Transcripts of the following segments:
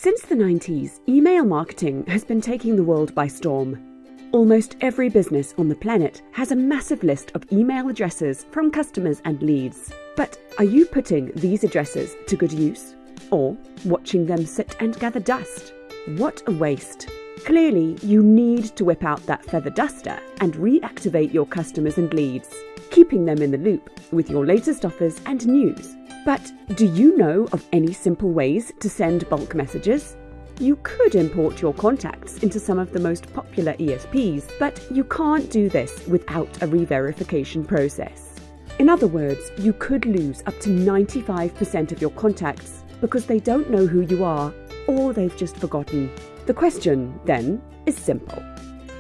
Since the 90s, email marketing has been taking the world by storm. Almost every business on the planet has a massive list of email addresses from customers and leads. But are you putting these addresses to good use? Or watching them sit and gather dust? What a waste! Clearly, you need to whip out that feather duster and reactivate your customers and leads, keeping them in the loop with your latest offers and news. But do you know of any simple ways to send bulk messages? You could import your contacts into some of the most popular ESPs, but you can't do this without a re-verification process. In other words, you could lose up to 95% of your contacts because they don't know who you are or they've just forgotten. The question, then, is simple.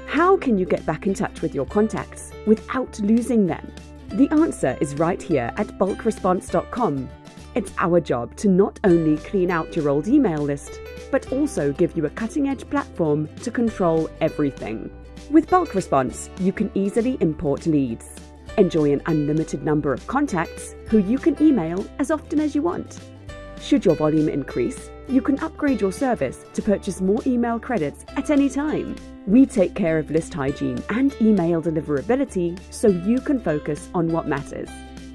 How can you get back in touch with your contacts without losing them? The answer is right here at BulkResponse.com. It's our job to not only clean out your old email list, but also give you a cutting-edge platform to control everything. With BulkResponse, you can easily import leads, enjoy an unlimited number of contacts who you can email as often as you want. Should your volume increase, you can upgrade your service to purchase more email credits at any time. We take care of list hygiene and email deliverability so you can focus on what matters,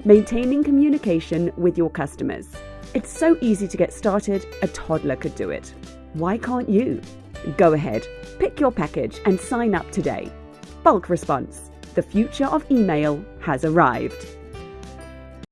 maintaining communication with your customers. It's so easy to get started, a toddler could do it. Why can't you? Go ahead, pick your package and sign up today. BulkResponse, the future of email has arrived.